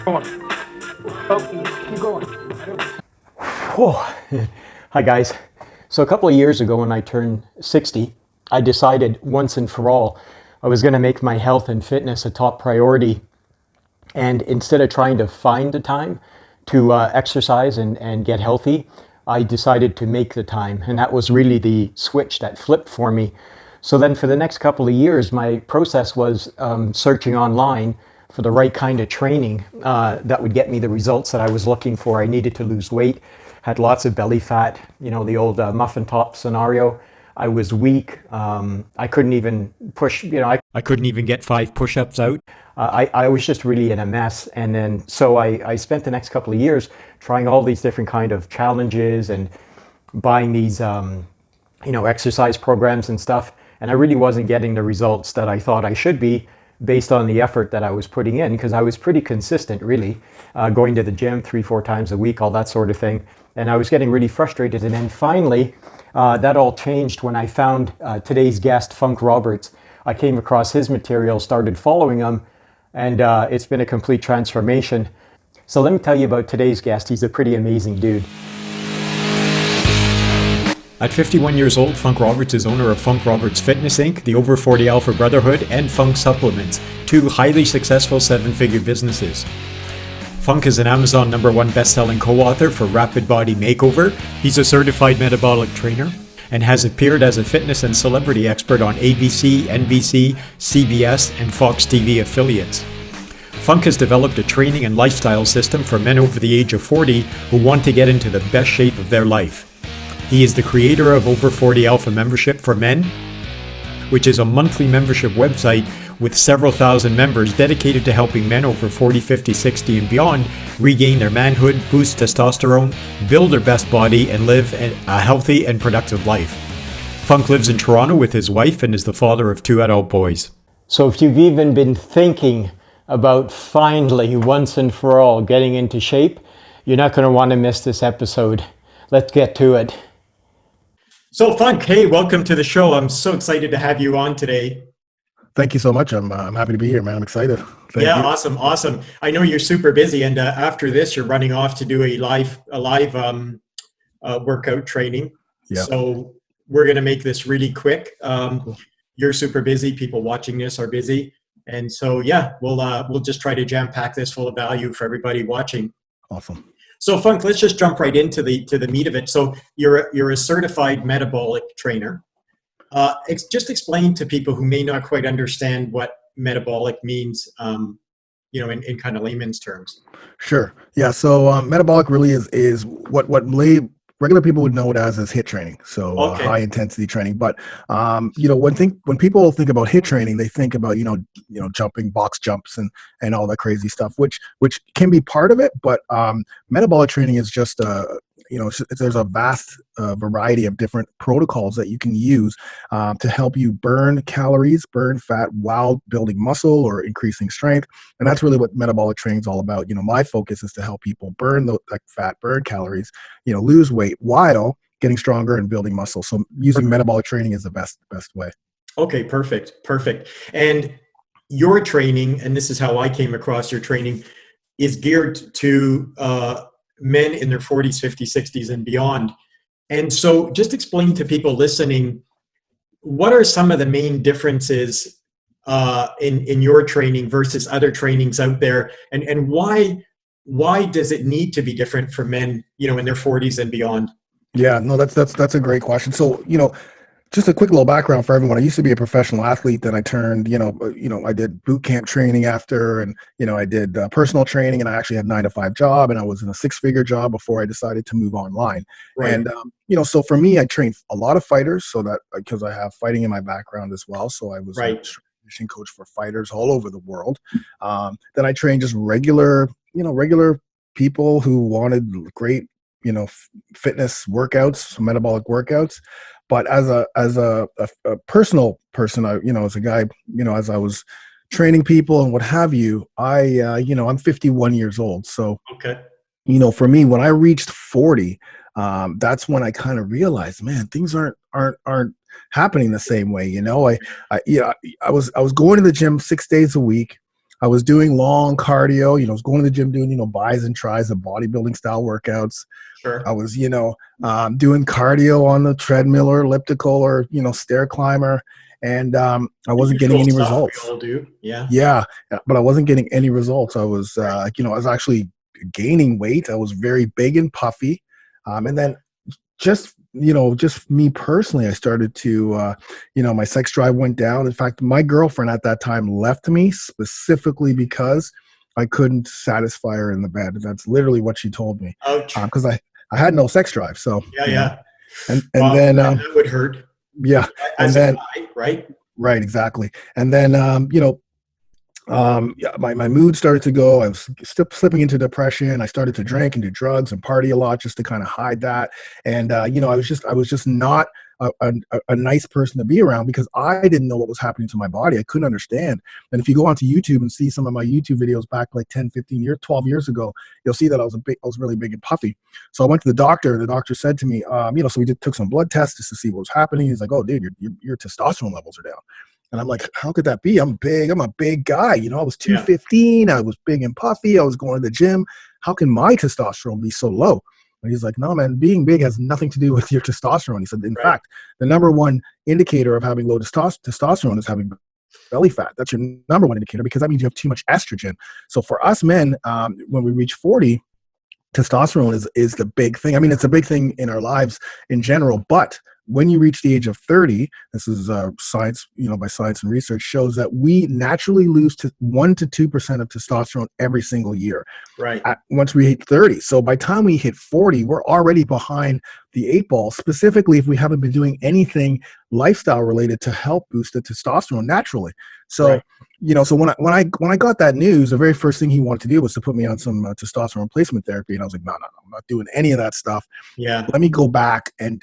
Oh, hi guys. So a couple of years ago when I turned 60, I decided once and for all I was going to make my health and fitness a top priority. And instead of trying to find the time to exercise and get healthy, I decided to make the time. And that was really the switch that flipped for me. So then for the next couple of years, my process was searching online for the right kind of training that would get me the results that I was looking for. I needed to lose weight, had lots of belly fat, the old muffin top scenario. I was weak. I couldn't even push, I couldn't even get 5 push-ups out. I was just really in a mess. And then, so I spent the next couple of years trying all these different kind of challenges and buying these, exercise programs and stuff. And I really wasn't getting the results that I thought I should be based on the effort that I was putting in, because I was pretty consistent, really, going to the gym 3-4 times a week, all that sort of thing. And I was getting really frustrated. And then finally, that all changed when I found today's guest, Funk Roberts. I came across his material, started following him, and it's been a complete transformation. So let me tell you about today's guest. He's a pretty amazing dude. At 51 years old, Funk Roberts is owner of Funk Roberts Fitness Inc., the Over 40 Alpha Brotherhood, and Funk Supplements, 2 highly successful 7-figure businesses. Funk is an Amazon #1 best-selling co-author for Rapid Body Makeover. He's a certified metabolic trainer and has appeared as a fitness and celebrity expert on ABC, NBC, CBS, and Fox TV affiliates. Funk has developed a training and lifestyle system for men over the age of 40 who want to get into the best shape of their life. He is the creator of Over 40 Alpha Membership for Men, which is a monthly membership website with several thousand members dedicated to helping men over 40, 50, 60 and beyond regain their manhood, boost testosterone, build their best body, and live a healthy and productive life. Funk lives in Toronto with his wife and is the father of 2 adult boys. So if you've even been thinking about finally, once and for all, getting into shape, you're not going to want to miss this episode. Let's get to it. So Funk, hey, welcome to the show. I'm so excited to have you on today. Thank you so much. I'm happy to be here, man. I'm excited. Thank you. Awesome. I know you're super busy, and after this, you're running off to do a live workout training. Yeah. So we're going to make this really quick. You're super busy. People watching this are busy, and so yeah, we'll just try to jam pack this full of value for everybody watching. Awesome. So Funk, let's just jump right into the meat of it. So you're a certified metabolic trainer. Just explain to people who may not quite understand what metabolic means, in kind of layman's terms. Sure. Yeah. So metabolic really is what regular people would know it as HIIT training. So Okay. High intensity training. But when people think about HIIT training, they think about jumping box jumps and all that crazy stuff, which can be part of it. But metabolic training is just there's a vast variety of different protocols that you can use to help you burn calories, burn fat while building muscle or increasing strength. And that's really what metabolic training is all about. My focus is to help people burn the fat, burn calories, lose weight while getting stronger and building muscle. So using metabolic training is the best way. Okay, perfect. And your training, and this is how I came across your training, is geared to men in their 40s, 50s, 60s, and beyond. And so just explain to people listening, what are some of the main differences in your training versus other trainings out there? And why does it need to be different for men, in their 40s and beyond? Yeah, no, that's a great question. So, just a quick little background for everyone. I used to be a professional athlete. Then I turned, I did boot camp training after, and I did personal training, and I actually had a 9-to-5 job, and I was in a 6-figure job before I decided to move online. Right. And so for me, I trained a lot of fighters, so that because I have fighting in my background as well. So I was a conditioning coach for fighters all over the world. Then I trained just regular people who wanted great, fitness workouts, metabolic workouts. But as a personal person, as a guy, as I was training people and what have you, I'm 51 years old. So, okay. For me, when I reached 40, that's when I kind of realized, man, things aren't happening the same way. I was going to the gym 6 days a week. I was doing long cardio, I was going to the gym doing, bis and tris and bodybuilding style workouts. I Sure. was, doing cardio on the treadmill or elliptical or, stair climber. And I The wasn't getting usual any stuff we results. all do. Yeah. Yeah, but I wasn't getting any results. I was, Right. I was actually gaining weight. I was very big and puffy. And then just me personally, I started to, my sex drive went down. In fact, my girlfriend at that time left me specifically because I couldn't satisfy her in the bed. That's literally what she told me. Ouch. Because I had no sex drive. So, Yeah, yeah. and Well, then, that would hurt. yeah, and As a then, guy, right? right, exactly. And then, yeah, my mood started to go. I was still slipping into depression. I started to drink and do drugs and party a lot just to kind of hide that. And I was just not a nice person to be around because I didn't know what was happening to my body. I couldn't understand. And if you go onto YouTube and see some of my YouTube videos back like 10, 15 years, 12 years ago, you'll see that I was really big and puffy. So I went to the doctor. The doctor said to me, so we took some blood tests just to see what was happening. He's like, "Oh, dude, your testosterone levels are down." And I'm like, how could that be? I'm big. I'm a big guy. I was Yeah. 215. I was big and puffy. I was going to the gym. How can my testosterone be so low? And he's like, no, man, being big has nothing to do with your testosterone. He said, in fact, the number one indicator of having low testosterone is having belly fat. That's your number one indicator because that means you have too much estrogen. So for us men, when we reach 40, testosterone is the big thing. I mean, it's a big thing in our lives in general, but when you reach the age of 30, this is science, by science and research shows that we naturally lose to 1 to 2% of testosterone every single year. Right. Once we hit 30. So by the time we hit 40, we're already behind the 8 ball, specifically if we haven't been doing anything lifestyle related to help boost the testosterone naturally. So, Right. So when I got that news, the very first thing he wanted to do was to put me on some testosterone replacement therapy. And I was like, no, I'm not doing any of that stuff. Yeah. Let me go back and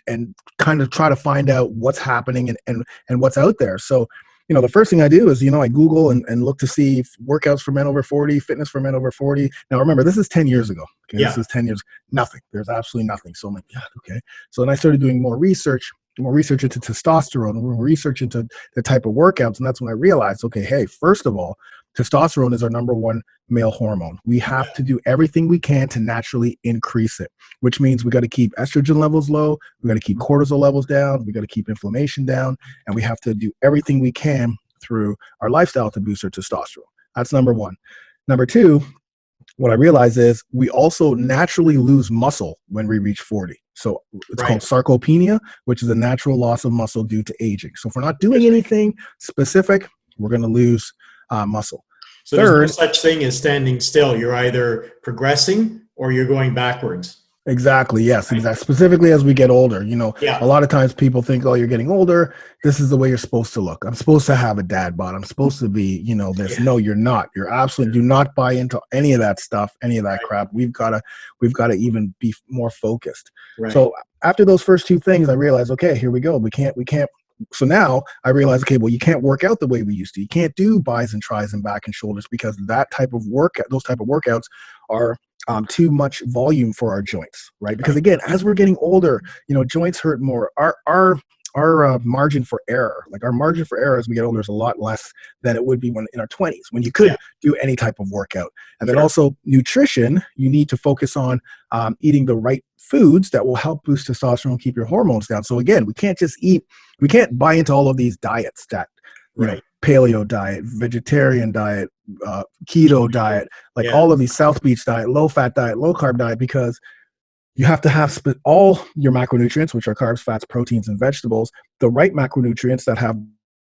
kind of try to find out what's happening and what's out there. So, the first thing I do is, I Google and look to see workouts for men over 40, fitness for men over 40. Now, remember, this is 10 years ago. Okay, Yeah. This is 10 years. Nothing. There's absolutely nothing. So I'm like, yeah, okay. So then I started doing more research into testosterone, more research into the type of workouts. And that's when I realized, okay, hey, first of all, testosterone is our number one male hormone. We have to do everything we can to naturally increase it, which means we got to keep estrogen levels low. We got to keep cortisol levels down. We got to keep inflammation down. And we have to do everything we can through our lifestyle to boost our testosterone. That's number one. Number two, what I realize is we also naturally lose muscle when we reach 40. So it's called sarcopenia, which is a natural loss of muscle due to aging. So if we're not doing anything specific, we're going to lose muscle. So there's no such thing as standing still. You're either progressing or you're going backwards. Exactly. Yes, exactly. Specifically as we get older, Yeah. a lot of times people think, oh, you're getting older. This is the way you're supposed to look. I'm supposed to have a dad bod. I'm supposed to be, this. Yeah. No, you're not. You're absolutely do not buy into any of that stuff, any of that crap. We've got to even be more focused. Right. So after those first two things, I realized, okay, here we go. We can't. So now I realize, okay, well, you can't work out the way we used to. You can't do bis and tris and back and shoulders because that type of those type of workouts are too much volume for our joints, right? Because again, as we're getting older, joints hurt more. Our margin for error, as we get older, is a lot less than it would be when in our 20s, when you could do any type of workout. And then also nutrition, you need to focus on eating the right foods that will help boost testosterone, keep your hormones down. So again, we can't buy into all of these diets that, paleo diet, vegetarian diet, keto diet, all of these South Beach diet, low fat diet, low carb diet, because you have to have all your macronutrients, which are carbs, fats, proteins, and vegetables, the right macronutrients that have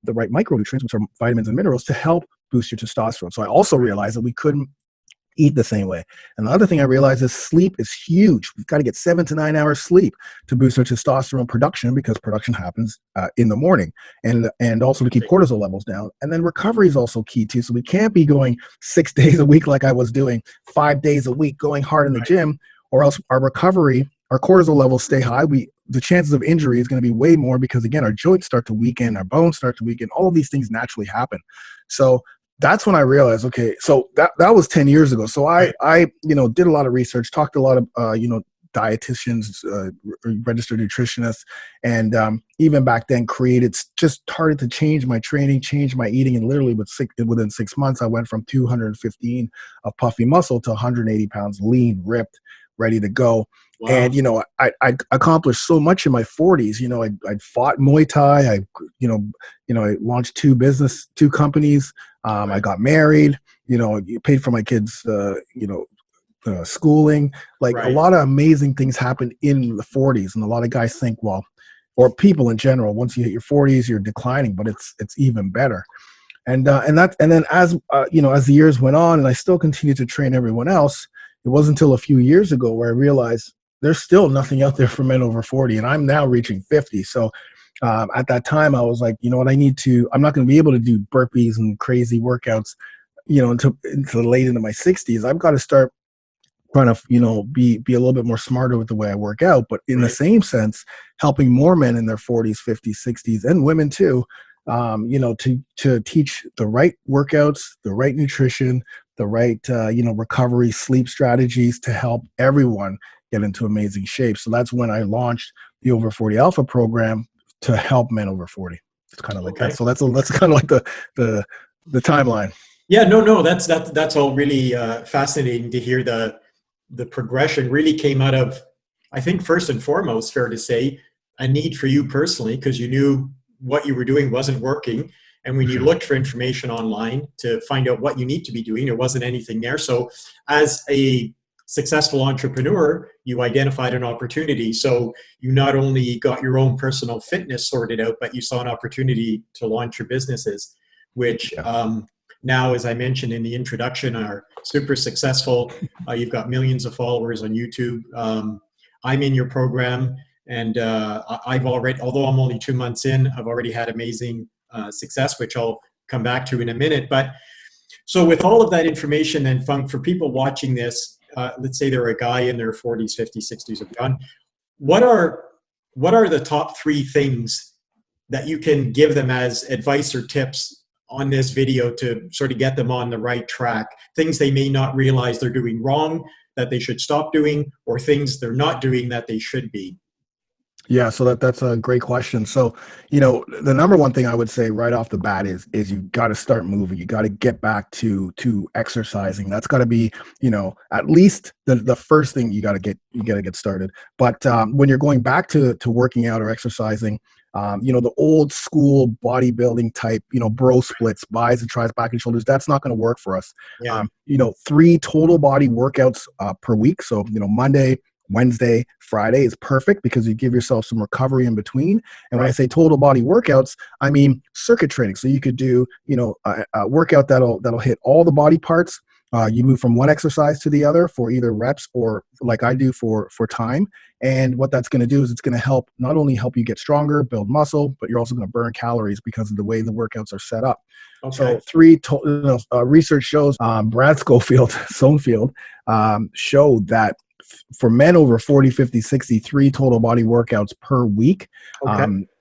the right micronutrients, which are vitamins and minerals, to help boost your testosterone. So I also realized that we couldn't eat the same way. And the other thing I realized is sleep is huge. We've got to get 7 to 9 hours sleep to boost our testosterone production, because production happens in the morning, and also to keep cortisol levels down. And then recovery is also key too. So we can't be going 6 days a week like I was doing, 5 days a week, going hard in the gym, or else our recovery, our cortisol levels stay high. The chances of injury is going to be way more, because again, our joints start to weaken, our bones start to weaken. All of these things naturally happen. So that's when I realized, okay, so that was 10 years ago. So I did a lot of research, talked to a lot of, dietitians, registered nutritionists, and even back then just started to change my training, change my eating, and literally within 6 months, I went from 215 of puffy muscle to 180 pounds lean, ripped, ready to go. Wow. And, I accomplished so much in my 40s. I fought Muay Thai. I launched two companies. I got married, paid for my kids, schooling. Like a lot of amazing things happened in the 40s. And a lot of guys think, well, or people in general, once you hit your 40s, you're declining, but it's even better. And then as the years went on, and I still continued to train everyone else, it wasn't until a few years ago where I realized there's still nothing out there for men over 40, and I'm now reaching 50. So at that time, I was like, you know what, I'm not going to be able to do burpees and crazy workouts, until late into my 60s. I've got to start trying to, be a little bit more smarter with the way I work out, but in the same sense, helping more men in their 40s, 50s, 60s, and women too, to teach the right workouts, the right nutrition, the right, recovery, sleep strategies to help everyone get into amazing shape. So that's when I launched the Over 40 Alpha program to help men over 40. It's kind of like that. So that's kind of like the timeline. Yeah, no, that's all really fascinating to hear. The progression really came out of, I think, first and foremost, fair to say, a need for you personally, because you knew what you were doing wasn't working. And when you looked for information online to find out what you need to be doing, there wasn't anything there. So as a successful entrepreneur, you identified an opportunity. So you not only got your own personal fitness sorted out, but you saw an opportunity to launch your businesses, which now, as I mentioned in the introduction, are super successful. You've got millions of followers on YouTube. I'm in your program, and I've already, although I'm only 2 months in, I've already had amazing success, which I'll come back to in a minute. But so with all of that information, then, Funk, for people watching this, let's say they're a guy in their 40s, 50s, 60s, or beyond, what are the top 3 things that you can give them as advice or tips on this video to sort of get them on the right track? Things they may not realize they're doing wrong, that they should stop doing, or things they're not doing that they should be? Yeah, so that's a great question. So, the number one thing I would say right off the bat is you got to start moving. You got to get back to exercising. That's got to be, at least the first thing you got to get started. But when you're going back to working out or exercising, the old school bodybuilding type, bro splits, bis and tris, back and shoulders, that's not going to work for us. Yeah. 3 total body workouts per week. So, Monday, Wednesday, Friday is perfect because you give yourself some recovery in between. And when I say total body workouts, I mean circuit training. So you could do, a workout that'll hit all the body parts. You move from one exercise to the other for either reps or, like I do, for time. And what that's going to do is it's going to not only help you get stronger, build muscle, but you're also going to burn calories because of the way the workouts are set up. Okay. So research shows, Brad Sonfield showed that for men over 40, 50, 60, 3 total body workouts per week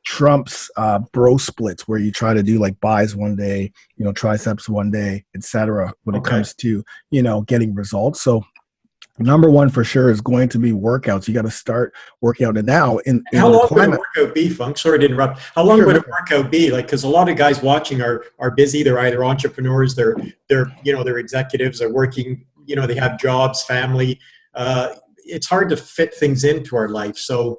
trumps bro splits, where you try to do like bis one day, triceps one day, etc. when it comes to, getting results. So number one for sure is going to be workouts. You got to start working out. And now how long would a workout be, Funk? Sorry to interrupt. How long would a workout be? Like, because a lot of guys watching are busy. They're either entrepreneurs, they're executives, they're working, they have jobs, family. It's hard to fit things into our life. So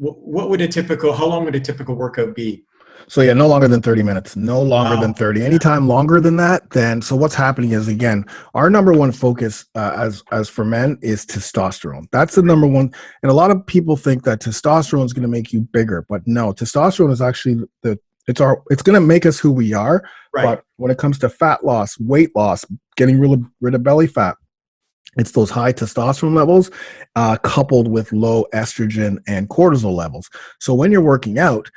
how long would a typical workout be? So yeah, no longer than 30 minutes, no longer than 30. Anytime longer than that, then, so what's happening is, again, our number one focus as for men is testosterone. That's the number one. And a lot of people think that testosterone is going to make you bigger, but no, testosterone is actually it's going to make us who we are. Right. But when it comes to fat loss, weight loss, getting rid of belly fat, it's those high testosterone levels coupled with low estrogen and cortisol levels. So when you're working out,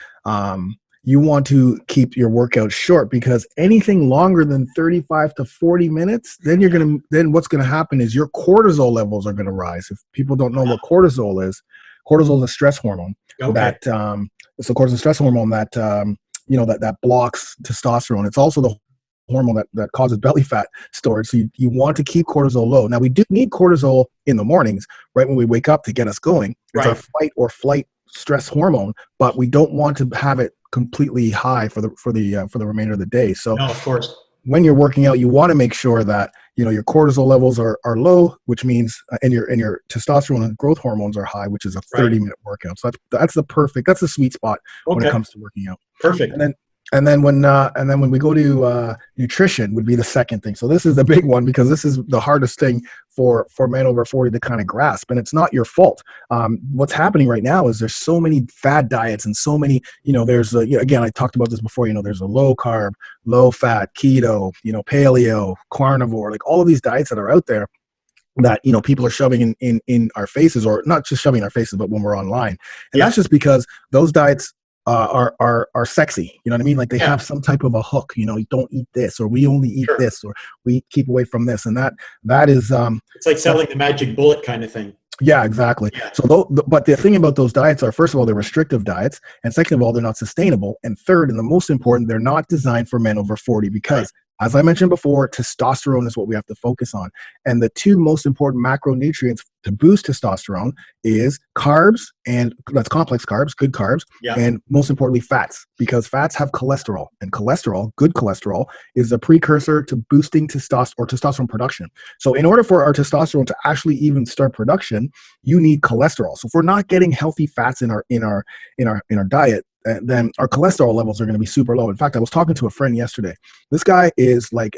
you want to keep your workout short, because anything longer than 35 to 40 minutes, then what's going to happen is your cortisol levels are going to rise. If people don't know what cortisol is a stress hormone. That it's a cortisol stress hormone that that blocks testosterone. It's also the hormone that causes belly fat storage. So you want to keep cortisol low. Now, we do need cortisol in the mornings, right when we wake up, to get us going. It's our fight or flight stress hormone, but we don't want to have it completely high for the remainder of the day. So no, of course, when you're working out, you want to make sure that your cortisol levels are low, which means and your testosterone and growth hormones are high, which is a 30-minute workout. So that's the sweet spot when it comes to working out. Perfect. And then when we go to nutrition, would be the second thing. So this is the big one, because this is the hardest thing for men over 40 to kind of grasp, and it's not your fault. What's happening right now is there's so many fad diets and so many, there's again, I talked about this before, there's a low carb, low fat, keto, paleo, carnivore, like all of these diets that are out there that people are shoving in our faces, or not just shoving in our faces, but when we're online. And that's just because those diets are sexy. You know what I mean? Like they have some type of a hook. You don't eat this, or we only eat this, or we keep away from this, and that is it's like selling the magic bullet kind of thing. Yeah, exactly. Yeah. So, but the thing about those diets are, first of all, they're restrictive diets, and second of all, they're not sustainable, and third, and the most important, they're not designed for men over 40, because as I mentioned before, testosterone is what we have to focus on. And the two most important macronutrients to boost testosterone is carbs, and that's complex carbs, good carbs, and most importantly, fats, because fats have cholesterol, and cholesterol, good cholesterol, is a precursor to boosting testosterone production. So in order for our testosterone to actually even start production, you need cholesterol. So if we're not getting healthy fats in our diet, then our cholesterol levels are going to be super low. In fact, I was talking to a friend yesterday. This guy is like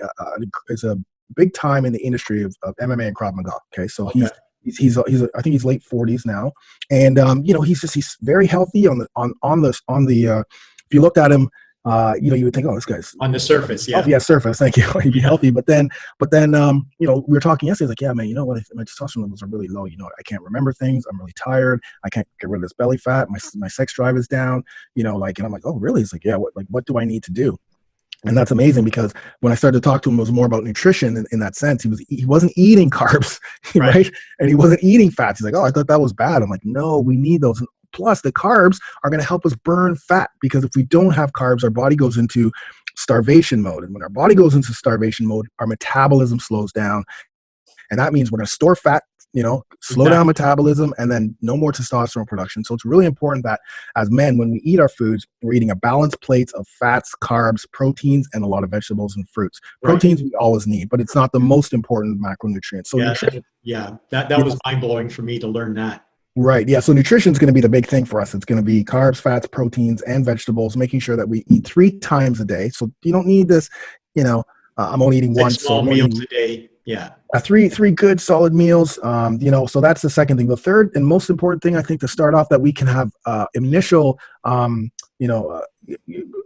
is a big time in the industry of MMA and Krav Maga. Okay, so he's I think he's late 40s now, and he's very healthy on the if you looked at him, you would think, oh, this guy's on the surface, surface. Thank you. He'd be healthy, but then, we were talking yesterday. He's like, yeah, man, you know what? My testosterone levels are really low. I can't remember things. I'm really tired. I can't get rid of this belly fat. My sex drive is down. And I'm like, oh, really? He's like, yeah. What do I need to do? And that's amazing, because when I started to talk to him, it was more about nutrition in that sense. He wasn't eating carbs, right? And he wasn't eating fats. He's like, oh, I thought that was bad. I'm like, no, we need those. And plus, the carbs are going to help us burn fat, because if we don't have carbs, our body goes into starvation mode. And when our body goes into starvation mode, our metabolism slows down. And that means we're going to store fat, slow down metabolism, and then no more testosterone production. So it's really important that as men, when we eat our foods, we're eating a balanced plate of fats, carbs, proteins, and a lot of vegetables and fruits. Proteins we always need, but it's not the most important macronutrient. So that was mind-blowing for me to learn that. Right. Yeah. So nutrition is going to be the big thing for us. It's going to be carbs, fats, proteins, and vegetables, making sure that we eat 3 times a day. So you don't need this, I'm only eating 6 small meals a day. Yeah. 3 good solid meals. So that's the second thing. The third and most important thing, I think, to start off, that we can have initial,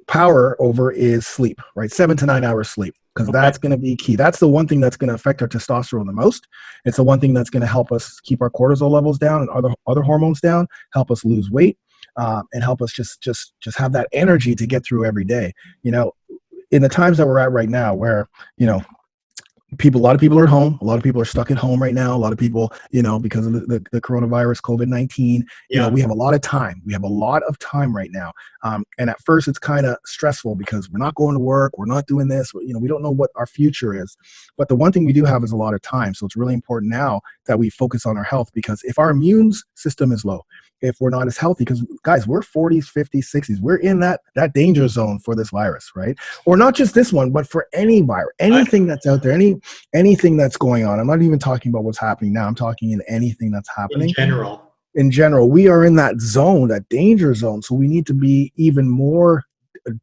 power over, is sleep, right? 7 to 9 hours sleep, because that's going to be key. That's the one thing that's going to affect our testosterone the most. It's the one thing that's going to help us keep our cortisol levels down and other hormones down, help us lose weight, and help us just have that energy to get through every day. In the times that we're at right now, where a lot of people are at home. A lot of people are stuck at home right now. A lot of people, because of the coronavirus, COVID-19, we have a lot of time. We have a lot of time right now. And at first it's kind of stressful, because we're not going to work. We're not doing this. We don't know what our future is. But the one thing we do have is a lot of time. So it's really important now that we focus on our health, because if our immune system is low, if we're not as healthy, because guys, we're 40s, 50s, 60s, we're in that danger zone for this virus, right? Or not just this one, but for any virus, anything that's out there, anything that's going on. I'm not even talking about what's happening now. I'm talking in anything that's happening. In general, we are in that zone, that danger zone. So we need to be even more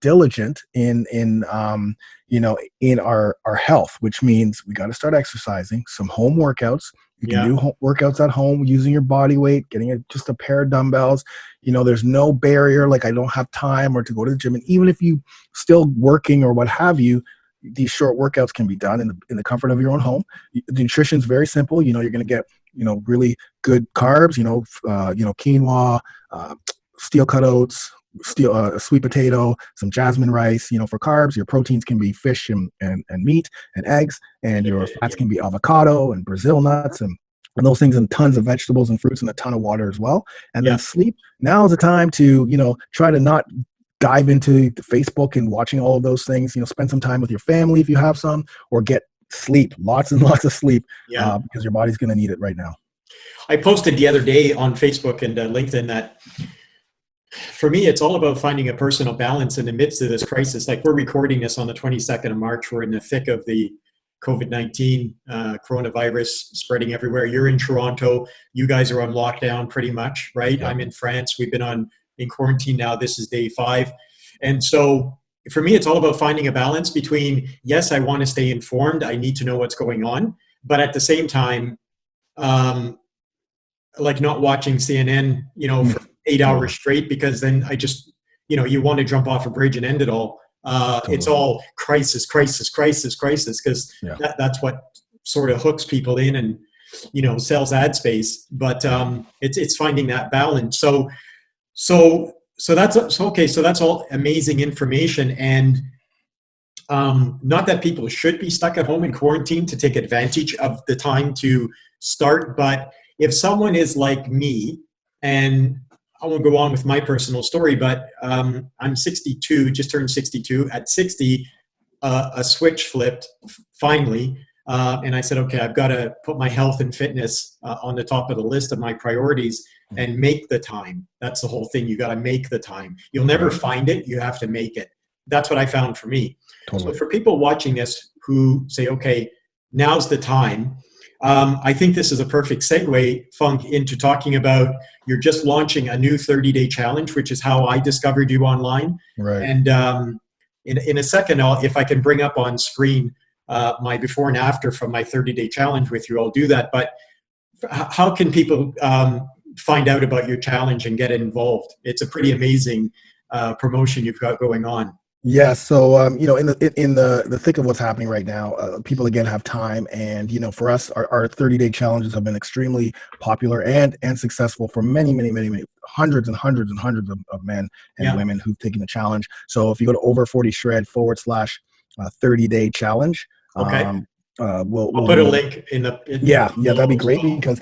diligent in our health, which means we got to start exercising, some home workouts. You can do home workouts at home using your body weight, getting just a pair of dumbbells. There's no barrier, like I don't have time or to go to the gym. And even if you still working or what have you, these short workouts can be done in the comfort of your own home. The nutrition is very simple. You're going to get, really good carbs, quinoa, steel cut oats, sweet potato, some jasmine rice. For carbs, your proteins can be fish and meat and eggs, and your fats can be avocado and Brazil nuts and those things, and tons of vegetables and fruits, and a ton of water as well. And then sleep. Now is the time to, try to not dive into Facebook and watching all of those things. Spend some time with your family if you have some, or get sleep, lots and lots of sleep, Yeah. because your body's going to need it right now. I posted the other day on Facebook and LinkedIn that for me, it's all about finding a personal balance in the midst of this crisis. Like, we're recording this on the 22nd of March. We're in the thick of the COVID-19 coronavirus spreading everywhere. You're in Toronto. You guys are on lockdown pretty much, right? Yep. I'm in France. We've been in quarantine now. This is day 5. And so for me, it's all about finding a balance between, yes, I want to stay informed. I need to know what's going on. But at the same time, like not watching CNN, for 8 hours straight, because then I just, you want to jump off a bridge and end it all. It's all crisis, crisis, crisis, crisis, because that's what sort of hooks people in and, sells ad space. But it's finding that balance. So that's okay. So that's all amazing information. And not that people should be stuck at home in quarantine to take advantage of the time to start, but if someone is like me, and I won't go on with my personal story, but I'm 62, just turned 62. At 60, a switch flipped finally. And I said, okay, I've got to put my health and fitness on the top of the list of my priorities and make the time. That's the whole thing. You got to make the time. You'll never find it. You have to make it. That's what I found for me. Totally. So for people watching this who say, okay, now's the time, I think this is a perfect segue, Funk, into talking about you're just launching a new 30-day challenge, which is how I discovered you online. Right. And in a second, if I can bring up on screen my before and after from my 30-day challenge with you, I'll do that. But how can people find out about your challenge and get involved? It's a pretty amazing promotion you've got going on. Yeah, so in the thick of what's happening right now, people again have time, and for us, our 30-day challenges have been extremely popular and successful for many hundreds and hundreds and hundreds of men and women who've taken the challenge. So if you go to over40shred/30-day challenge, okay. We'll put a link in the that'd be great, because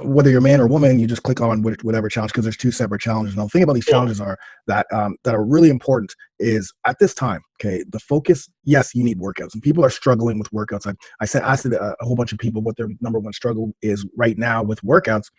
whether you're man or woman, you just click on whatever challenge, because there's 2 separate challenges. Now the thing about these challenges are that are really important is at this time, okay, the focus, yes, you need workouts, and people are struggling with workouts. I asked a whole bunch of people what their number one struggle is right now with workouts,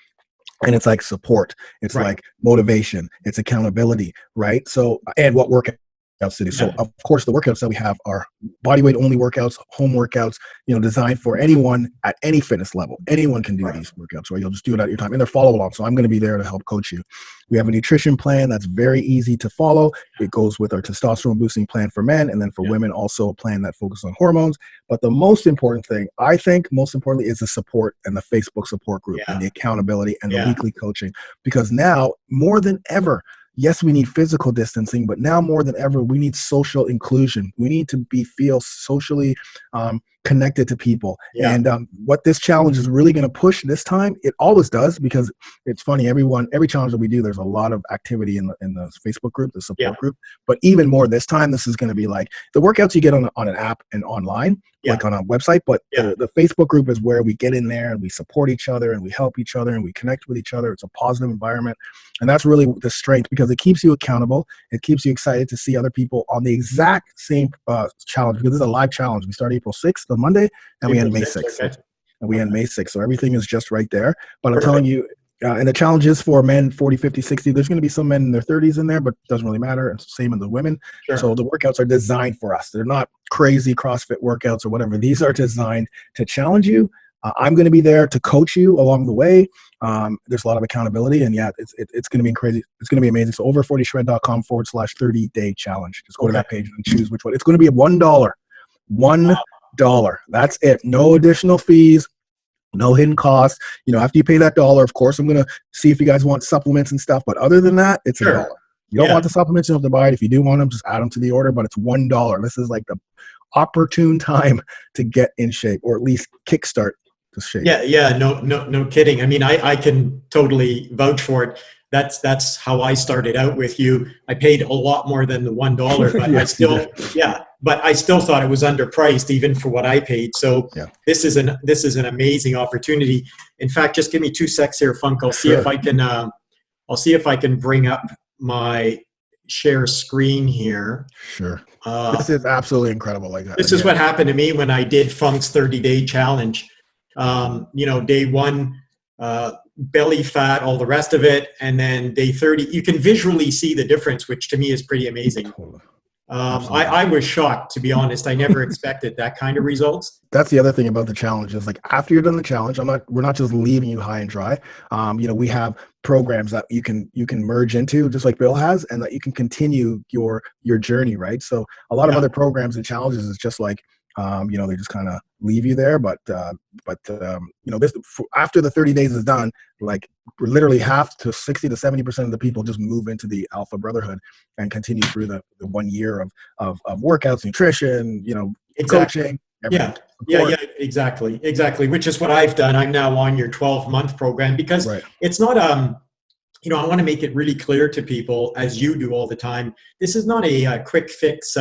and it's like support, it's like motivation, it's accountability, right? So, and what workout to do. So of course the workouts that we have are body weight only workouts, home workouts, designed for anyone at any fitness level. Anyone can do these workouts, right? You'll just do it at your time, and they're follow along. So I'm going to be there to help coach you. We have a nutrition plan that's very easy to follow. It goes with our testosterone boosting plan for men, and then for women also a plan that focuses on hormones. But the most important thing, I think, is the support and the Facebook support group and the accountability and the weekly coaching, because now more than ever, yes, we need physical distancing, but now more than ever, we need social inclusion. We need to feel socially connected to people. And what this challenge is really going to push this time, it always does, because it's funny, every challenge that we do, there's a lot of activity in the Facebook group, the support group. But even more this time, this is going to be like the workouts you get on an app and online, like on a website. But the Facebook group is where we get in there and we support each other and we help each other and we connect with each other. It's a positive environment. And that's really the strength, because it keeps you accountable. It keeps you excited to see other people on the exact same challenge, because this is a live challenge. We start April 6th on Monday, and we end May 6th. Okay. And we end May 6th. So everything is just right there. But I'm telling you, and the challenge is for men 40, 50, 60. There's going to be some men in their 30s in there, but it doesn't really matter. It's the same in the women. Sure. So the workouts are designed for us. They're not crazy CrossFit workouts or whatever. These are designed to challenge you. I'm going to be there to coach you along the way. There's a lot of accountability, and it's going to be crazy. It's going to be amazing. So over40shred.com/30-day challenge. Just go to that page and choose which one. It's going to be $1. $1. That's it. No additional fees. No hidden costs. After you pay that $1, of course, I'm going to see if you guys want supplements and stuff. But other than that, it's $1. You don't want the supplements, you don't have to buy it. If you do want them, just add them to the order. But it's $1. This is like the opportune time to get in shape, or at least kickstart to shape. No kidding. I mean, I can totally vouch for it. That's how I started out with you. I paid a lot more than the $1, but I still thought it was underpriced even for what I paid. So this is an amazing opportunity. In fact, just give me 2 secs here, Funk. I'll see if I can bring up share screen here. Sure. Uh, This is absolutely incredible. Like this is again, what happened to me when I did Funk's 30-day challenge. Day one, belly fat, all the rest of it. And then day 30, you can visually see the difference, which to me is pretty amazing. totally. I was shocked, to be honest. I never expected that kind of results. That's the other thing about the challenge is like after you're done the challenge, we're not just leaving you high and dry. We have programs that you can merge into, just like Bill has, and that you can continue your journey, right? So a lot of other programs and challenges is just like they just kind of leave you there. But this after the 30 days is done, like literally half to 60 to 70% of the people just move into the Alpha Brotherhood and continue through the 1 year of workouts, nutrition, Exactly. coaching, everything. Yeah, exactly. Which is what I've done. I'm now on your 12-month program because Right. it's not, I want to make it really clear to people, as you do all the time, this is not a quick fix,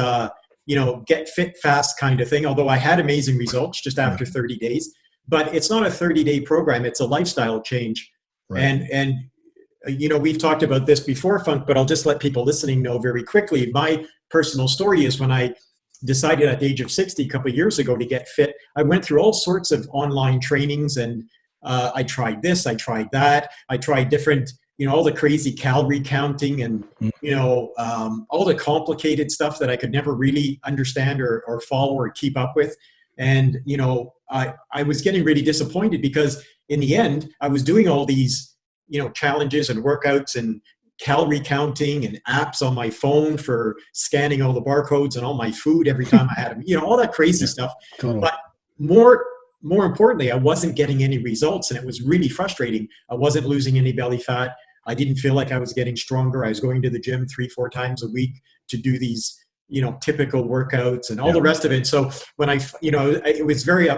get fit fast kind of thing, although I had amazing results just after 30 days. But it's not a 30-day program. It's a lifestyle change. Right. And we've talked about this before, Funk, but I'll just let people listening know very quickly. My personal story is when I decided at the age of 60 a couple of years ago to get fit, I went through all sorts of online trainings, and I tried this, I tried that, I tried different, all the crazy calorie counting and, all the complicated stuff that I could never really understand or follow or keep up with. And, I was getting really disappointed because in the end, I was doing all these, challenges and workouts and calorie counting and apps on my phone for scanning all the barcodes and all my food every time I had them, all that crazy stuff. Totally. But more importantly, I wasn't getting any results, and it was really frustrating. I wasn't losing any belly fat. I didn't feel like I was getting stronger. I was going to the gym 3-4 times a week to do these, typical workouts and all the rest of it. So when it was very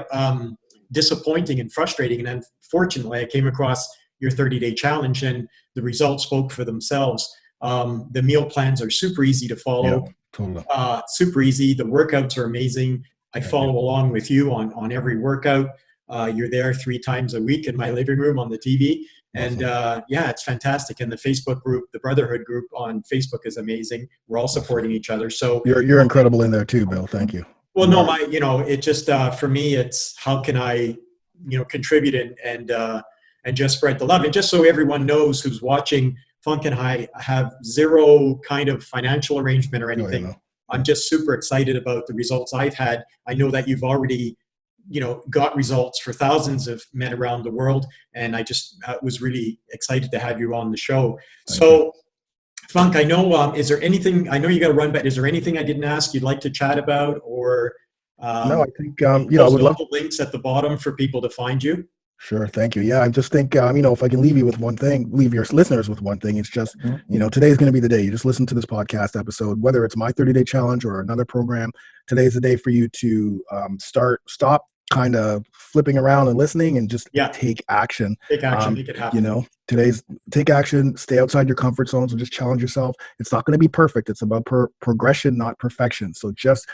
disappointing and frustrating. And unfortunately, I came across your 30-day challenge, and the results spoke for themselves. The meal plans are super easy to follow. Yeah, totally. Super easy. The workouts are amazing. I follow along with you on every workout. You're there 3 times a week in my living room on the TV. And it's fantastic. And the Facebook group, the Brotherhood group on Facebook is amazing. We're all supporting each other. So you're incredible in there too, Bill. Thank you. Well, no, it just, for me, it's how can I, contribute and just spread the love. And just so everyone knows who's watching, Funk and I have zero kind of financial arrangement or anything. I'm just super excited about the results I've had. I know that you've already, got results for thousands of men around the world. And I just was really excited to have you on the show. Thank you. Funk, I know, is there anything, I know you got to run, but is there anything I didn't ask you'd like to chat about, or no, I think, I would love the links at the bottom for people to find you. Sure. Thank you. Yeah. I just think, if I can leave you with one thing, leave your listeners with one thing, it's just, today's going to be the day. You just listen to this podcast episode, whether it's my 30-day challenge or another program. Today's the day for you to stop kind of flipping around and listening and just take action. Take action, make it happen. Today's take action, stay outside your comfort zone. So just challenge yourself. It's not going to be perfect. It's about progression, not perfection. So just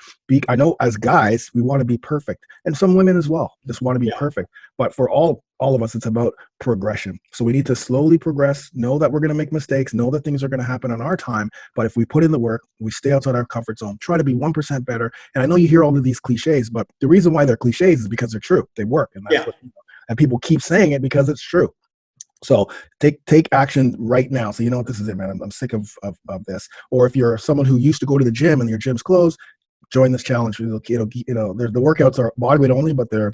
I know as guys, we want to be perfect, and some women as well just want to be perfect. But for all of us, it's about progression. So we need to slowly progress, know that we're going to make mistakes, know that things are going to happen on our time. But if we put in the work, we stay outside our comfort zone, try to be 1% better. And I know you hear all of these cliches, but the reason why they're cliches is because they're true. They work. And that's and people keep saying it because it's true. So take action right now. So what, this is it, man. I'm sick of this. Or if you're someone who used to go to the gym and your gym's closed, join this challenge. The workouts are bodyweight only, but they're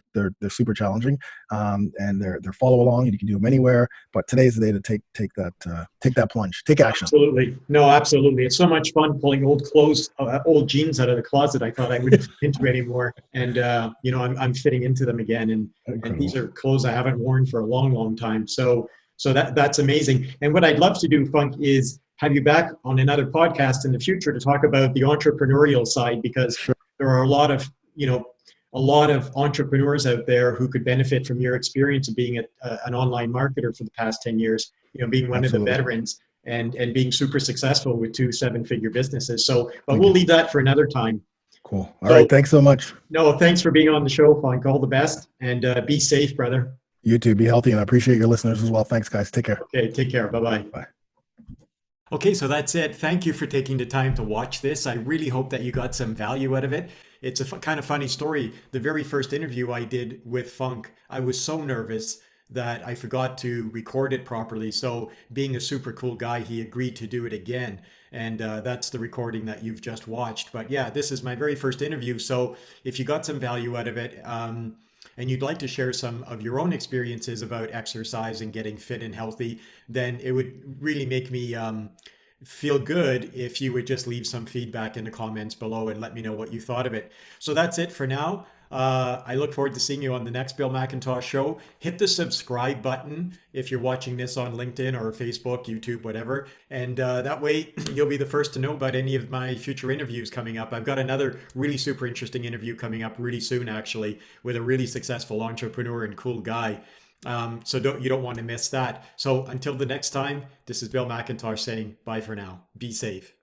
super challenging, and they're follow along, and you can do them anywhere. But today's the day to take that plunge, take action. Absolutely, no, absolutely. It's so much fun pulling old clothes, old jeans out of the closet. I thought I wouldn't fit into anymore, and I'm fitting into them again. And these are clothes I haven't worn for a long, long time. So that's amazing. And what I'd love to do, Funk, is have you back on another podcast in the future to talk about the entrepreneurial side, because there are a lot of entrepreneurs out there who could benefit from your experience of being an online marketer for the past 10 years, being one of the veterans and being super successful with 2 7-figure businesses. So, but we'll leave that for another time. Cool. All right. Thanks so much. No, thanks for being on the show, Funk. All the best, and be safe, brother. You too. Be healthy, and I appreciate your listeners as well. Thanks, guys. Take care. Okay. Take care. Bye-bye. Bye. Okay, so that's it. Thank you for taking the time to watch this. I really hope that you got some value out of it. It's a kind of funny story. The very first interview I did with Funk, I was so nervous that I forgot to record it properly. So, being a super cool guy, he agreed to do it again. And that's the recording that you've just watched. But yeah, this is my very first interview. So, if you got some value out of it, and you'd like to share some of your own experiences about exercise and getting fit and healthy, then it would really make me feel good if you would just leave some feedback in the comments below and let me know what you thought of it. So that's it for now. I look forward to seeing you on the next Bill McIntosh show. Hit the subscribe button if you're watching this on LinkedIn or Facebook, YouTube, whatever. And that way you'll be the first to know about any of my future interviews coming up. I've got another really super interesting interview coming up really soon, actually, with a really successful entrepreneur and cool guy. So you don't want to miss that. So until the next time, this is Bill McIntosh saying bye for now. Be safe.